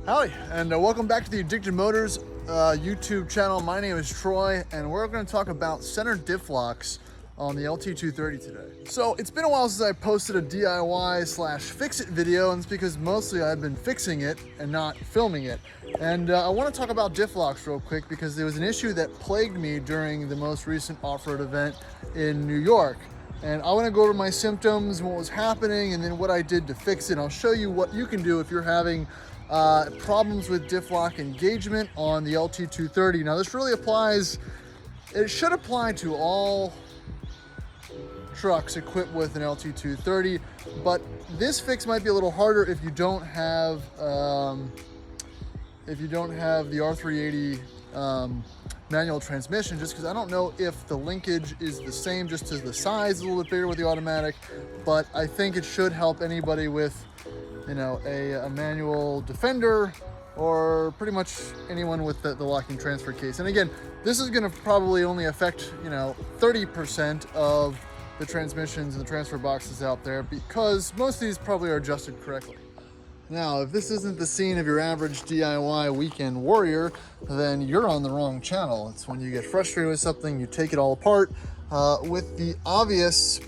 Howdy, and welcome back to the Addicted Motors YouTube channel. My name is Troy, and we're going to talk about center diff locks on the LT230 today. So it's been a while since I posted a DIY / fix-it video, and it's because mostly I've been fixing it and not filming it. And I want to talk about diff locks real quick because there was an issue that plagued me during the most recent off-road event in New York. And I want to go over my symptoms and what was happening and then what I did to fix it. And I'll show you what you can do if you're having problems with diff lock engagement on the LT230. Now this really applies, it should apply to all trucks equipped with an LT230, but this fix might be a little harder if you don't have the R380 manual transmission, just because I don't know if the linkage is the same, just as the size is a little bit bigger with the automatic, but I think it should help anybody with, you know, a manual Defender or pretty much anyone with the locking transfer case. And again, this is going to probably only affect, you know, 30% of the transmissions and the transfer boxes out there, because most of these probably are adjusted correctly. Now, if this isn't the scene of your average DIY weekend warrior, then you're on the wrong channel. It's when you get frustrated with something, you take it all apart with the obvious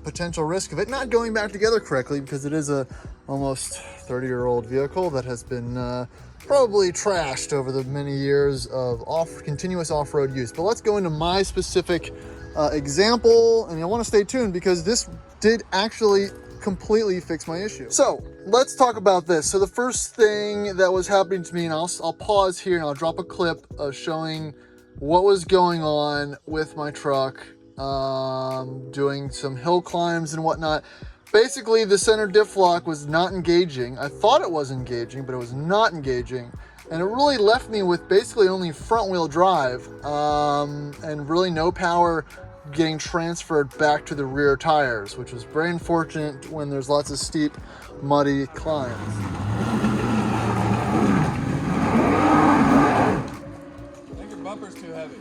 potential risk of it not going back together correctly, because it is a almost 30-year-old vehicle that has been probably trashed over the many years of continuous off-road use. But let's go into my specific example, and you'll want to stay tuned because this did actually completely fix my issue. So let's talk about this. So the first thing that was happening to me, and I'll pause here and I'll drop a clip of showing what was going on with my truck, doing some hill climbs and whatnot. Basically, the center diff lock was not engaging. I thought it was engaging, but it was not engaging. And it really left me with basically only front wheel drive and really no power getting transferred back to the rear tires, which was very unfortunate when there's lots of steep, muddy climbs. I think your bumper's too heavy.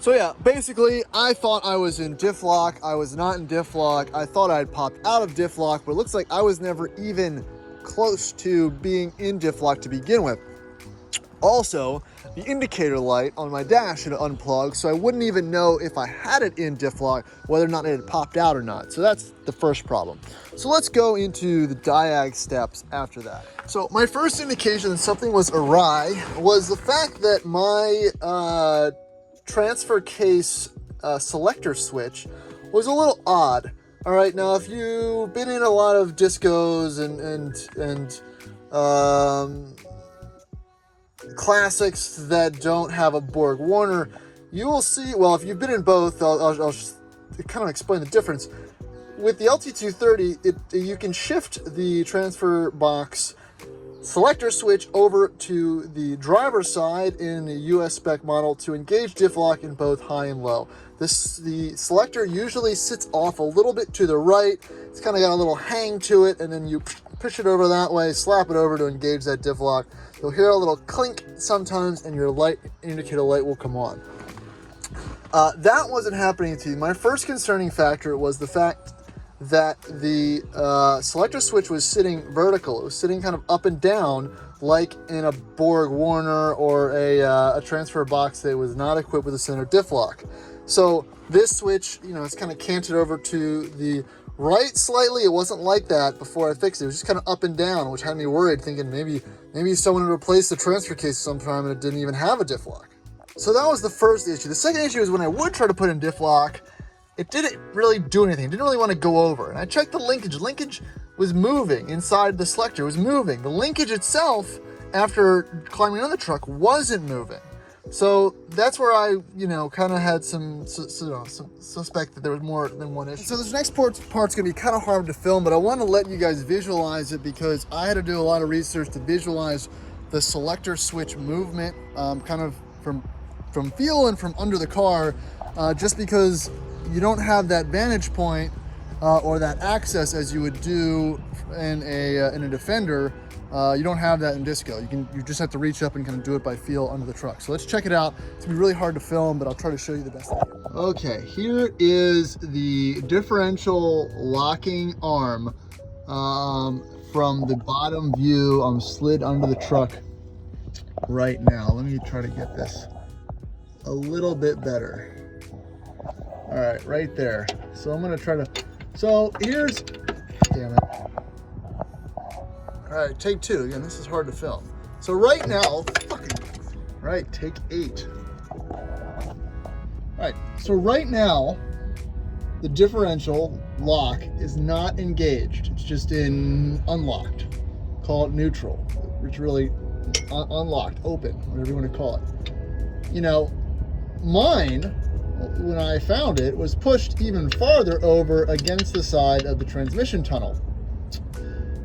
So yeah, basically, I thought I was in diff lock. I was not in diff lock. I thought I'd popped out of diff lock, but it looks like I was never even close to being in diff lock to begin with. Also, the indicator light on my dash had unplugged, so I wouldn't even know if I had it in diff lock, whether or not it had popped out or not. So that's the first problem. So let's go into the diag steps after that. So my first indication that something was awry was the fact that my transfer case selector switch was a little odd. All right, now if you've been in a lot of discos and classics that don't have a Borg Warner, you will see, well, if you've been in both, I'll kind of explain the difference. With the LT230, you can shift the transfer box selector switch over to the driver's side in the US spec model to engage diff lock in both high and low. The selector usually sits off a little bit to the right. It's kind of got a little hang to it, and then you push it over that way, slap it over to engage that diff lock. You'll hear a little clink sometimes, and your indicator light will come on. That wasn't happening to you. My first concerning factor was the fact that the selector switch was sitting vertical. It was sitting kind of up and down, like in a Borg Warner or a transfer box that was not equipped with a center diff lock. So this switch, you know, it's kind of canted over to the right slightly. It wasn't like that before I fixed it. It was just kind of up and down, which had me worried, thinking maybe someone had replaced the transfer case sometime and it didn't even have a diff lock. So that was the first issue. The second issue is when I would try to put in diff lock, it didn't really do anything. It didn't really want to go over. And I checked the linkage. Linkage was moving inside the selector. It was moving. The linkage itself, after climbing on the truck, wasn't moving. So that's where I, kind of had some suspect that there was more than one issue. So this next part's going to be kind of hard to film, but I want to let you guys visualize it because I had to do a lot of research to visualize the selector switch movement, kind of from feel and from under the car, just because you don't have that vantage point or that access as you would do in a Defender. You don't have that in Disco. You just have to reach up and kind of do it by feel under the truck. So let's check it out. It's gonna be really hard to film, but I'll try to show you the best I can. Okay, here is the differential locking arm from the bottom view. I'm slid under the truck right now. Let me try to get this a little bit better. All right, right there. So I'm gonna try to, so here's, damn it. All right, take 2. Again, this is hard to film. So right now, right, take 8. All right, so right now, the differential lock is not engaged. It's just in unlocked. Call it neutral. It's really unlocked, open, whatever you want to call it. You know, mine, when I found it, was pushed even farther over against the side of the transmission tunnel.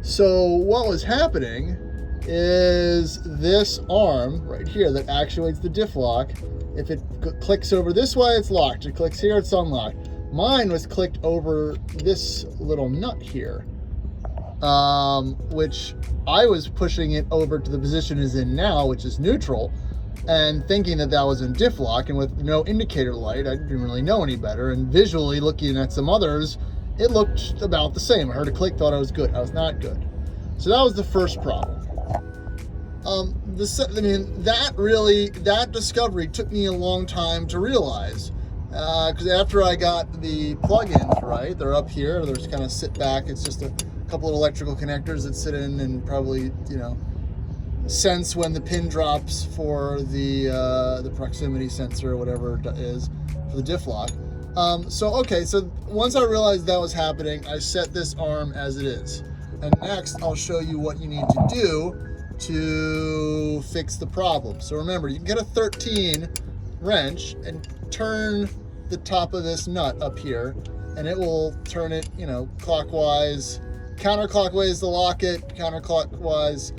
So what was happening is this arm right here that actuates the diff lock, if it clicks over this way, it's locked. It clicks here, it's unlocked. Mine was clicked over this little nut here, which I was pushing it over to the position it's in now, which is neutral, and thinking that that was in diff lock, and with no indicator light, I didn't really know any better, and visually looking at some others, it looked about the same. I heard a click, thought I was good. I was not good. So that was the first problem. That discovery took me a long time to realize, because after I got the plugins right, they're up here, they're just kind of sit back. It's just a couple of electrical connectors that sit in and probably, you know, sense when the pin drops for the proximity sensor or whatever it is for the diff lock. So once I realized that was happening, I set this arm as it is. And next, I'll show you what you need to do to fix the problem. So remember, you can get a 13 wrench and turn the top of this nut up here, and it will turn it, you know, clockwise, counterclockwise to lock it, clockwise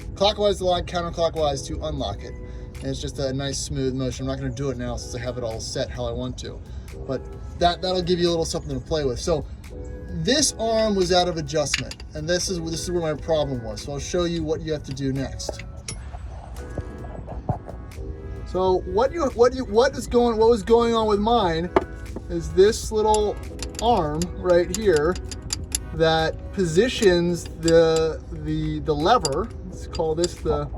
to lock, counterclockwise to unlock it. And it's just a nice smooth motion. I'm not going to do it now since I have it all set how I want to, but that'll give you a little something to play with. So this arm was out of adjustment, and this is where my problem was. So I'll show you what you have to do next. So what was going on with mine is this little arm right here that positions the lever. Let's call this the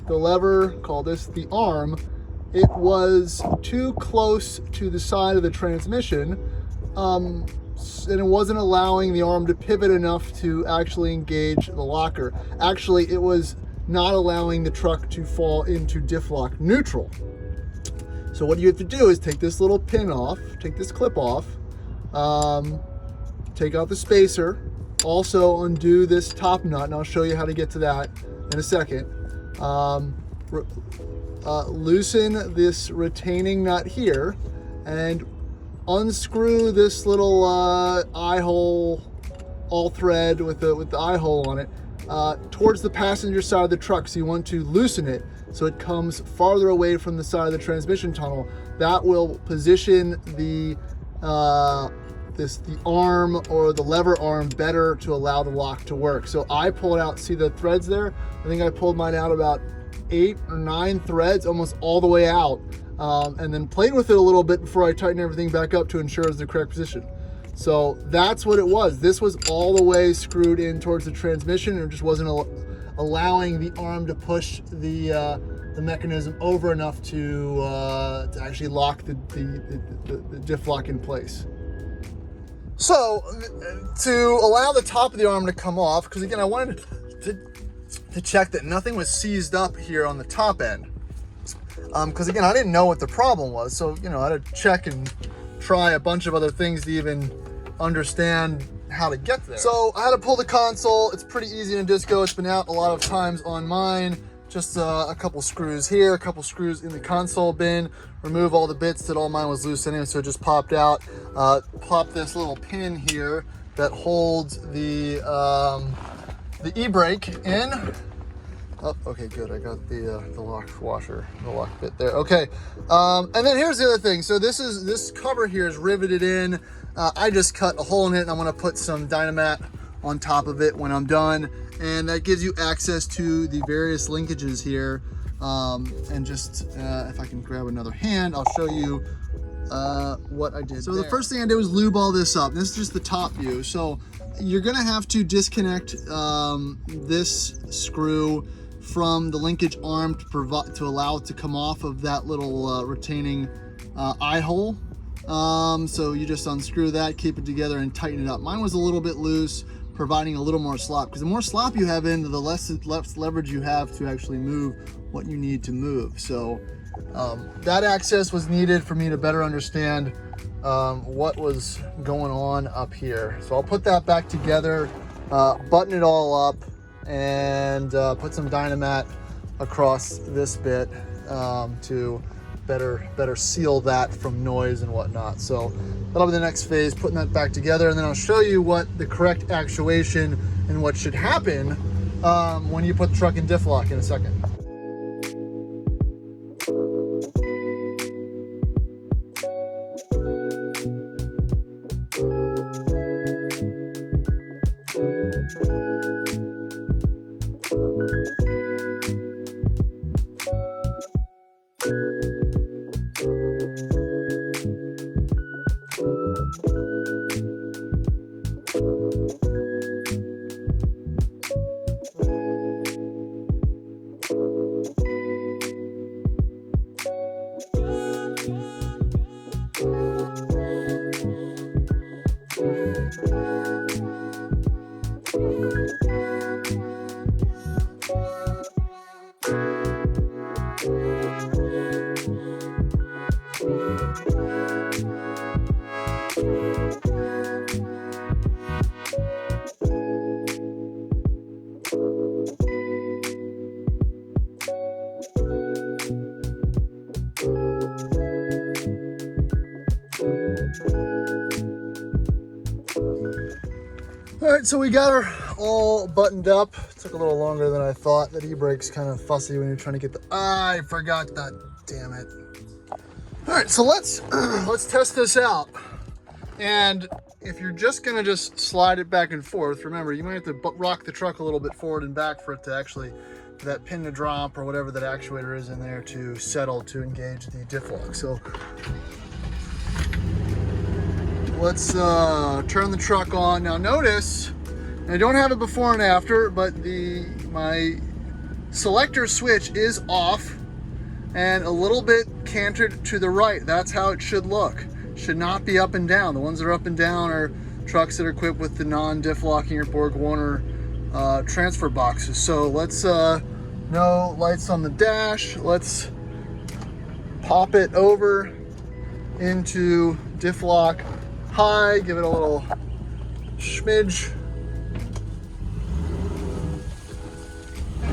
lever. Call this the arm. It was too close to the side of the transmission, and it wasn't allowing the arm to pivot enough to actually engage the locker. Actually, it was not allowing the truck to fall into diff lock neutral. So what you have to do is take this little pin off, take this clip off, take out the spacer, also undo this top nut, and I'll show you how to get to that in a second. Loosen this retaining nut here and unscrew this little eye hole, all thread with the eye hole on it, towards the passenger side of the truck. So you want to loosen it so it comes farther away from the side of the transmission tunnel. That will position the arm or the lever arm better to allow the lock to work. So I pulled out, see the threads there? I think I pulled mine out about 8 or 9 threads, almost all the way out, and then played with it a little bit before I tightened everything back up to ensure it's the correct position. So that's what it was. This was all the way screwed in towards the transmission, and it just wasn't allowing the arm to push the mechanism over enough to actually lock the diff lock in place. So to allow the top of the arm to come off, because again, I wanted to check that nothing was seized up here on the top end. Because again, I didn't know what the problem was. So, you know, I had to check and try a bunch of other things to even understand how to get there. So I had to pull the console. It's pretty easy in Disco. It's been out a lot of times on mine. Just a couple screws here, a couple screws in the console bin. Remove all the bits that all mine was loose anyway, so it just popped out. Plop this little pin here that holds the e-brake in. Oh, okay, good. I got the lock washer, the lock bit there. Okay, and then here's the other thing. So this cover here is riveted in. I just cut a hole in it, and I'm gonna put some Dynamat on top of it when I'm done, and that gives you access to the various linkages here. And just if I can grab another hand, I'll show you what I did. So the first thing I did was lube all this up. This is just the top view. So you're gonna have to disconnect this screw from the linkage arm to allow it to come off of that little retaining eye hole. So you just unscrew that, keep it together, and tighten it up. Mine was a little bit loose, providing a little more slop, because the more slop you have in, the less leverage you have to actually move what you need to move. So that access was needed for me to better understand what was going on up here. So I'll put that back together, button it all up, and put some Dynamat across this bit to better seal that from noise and whatnot. So that'll be the next phase, putting that back together, and then I'll show you what the correct actuation and what should happen when you put the truck in difflock in a second. All right, so we got her all buttoned up. It took a little longer than I thought. That e-brake's kind of fussy when you're trying to get the, I forgot that, damn it. All right, so let's test this out. And if you're just gonna just slide it back and forth, remember, you might have to rock the truck a little bit forward and back for it to actually, for that pin to drop or whatever that actuator is in there to settle to engage the difflock. So let's turn the truck on. Now notice, I don't have it before and after, but my selector switch is off and a little bit cantered to the right. That's how it should look. Should not be up and down. The ones that are up and down are trucks that are equipped with the non-difflocking or Borg-Warner transfer boxes. So let's, no lights on the dash. Let's pop it over into difflock high, give it a little smidge,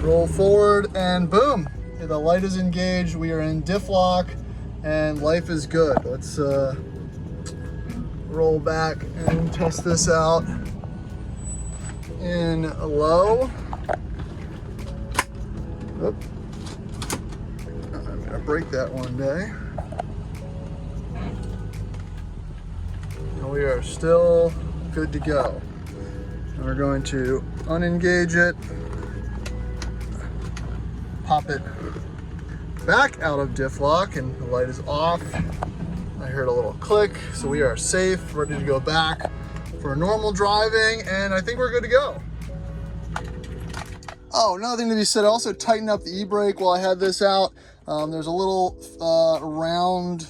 roll forward, and boom, the light is engaged. We are in difflock and life is good. Let's roll back and test this out in low. Oop. I'm gonna break that one day. We are still good to go. And we're going to unengage it, pop it back out of difflock, and the light is off. I heard a little click, so we are safe, ready to go back for normal driving, and I think we're good to go. Oh, another thing to be said, I also tightened up the e-brake while I had this out. There's a little round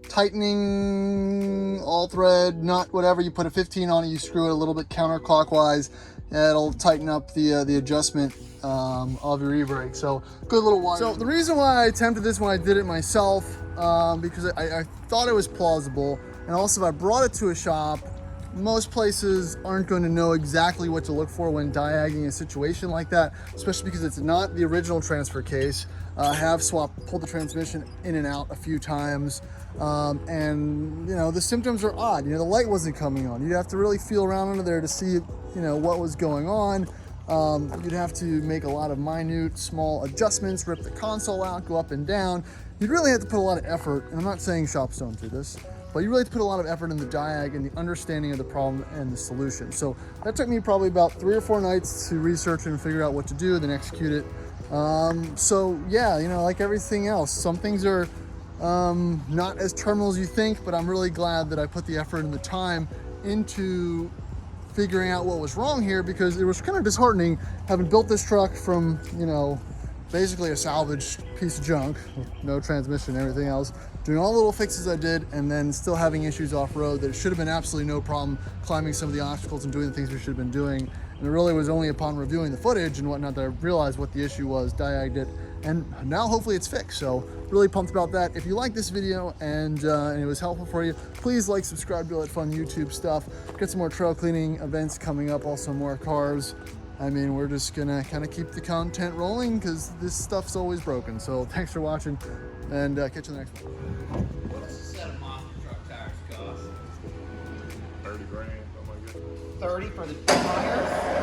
tightening all thread nut, whatever. You put a 15 on it, you screw it a little bit counterclockwise, it'll tighten up the adjustment of your e-brake. So good little wire. So the reason why I attempted this when I did it myself, because I thought it was plausible, and also if I brought it to a shop, most places aren't going to know exactly what to look for when diagging a situation like that, especially because it's not the original transfer case. I have pulled the transmission in and out a few times, and you know, the symptoms are odd. You know, the light wasn't coming on. You'd have to really feel around under there to see, you know, what was going on. You'd have to make a lot of minute, small adjustments, rip the console out, go up and down. You'd really have to put a lot of effort, and I'm not saying shops don't do this, but you really have to put a lot of effort in the diag and the understanding of the problem and the solution. So that took me probably about 3 or 4 nights to research and figure out what to do, then execute it. So yeah, you know, like everything else, some things are not as terminal as you think, but I'm really glad that I put the effort and the time into figuring out what was wrong here, because it was kind of disheartening having built this truck from, you know, basically a salvaged piece of junk, no transmission and everything else, doing all the little fixes I did, and then still having issues off-road that it should have been absolutely no problem climbing some of the obstacles and doing the things we should have been doing. And it really was only upon reviewing the footage and whatnot that I realized what the issue was, diagged it, and now hopefully it's fixed. So really pumped about that. If you like this video and it was helpful for you, please like, subscribe to all that fun YouTube stuff. Get some more trail cleaning events coming up, also more cars. I mean, we're just gonna kind of keep the content rolling because this stuff's always broken. So thanks for watching, and catch you in the next one. What's a set of monster truck tires cost? 30 grand, something like that. 30 for the tires?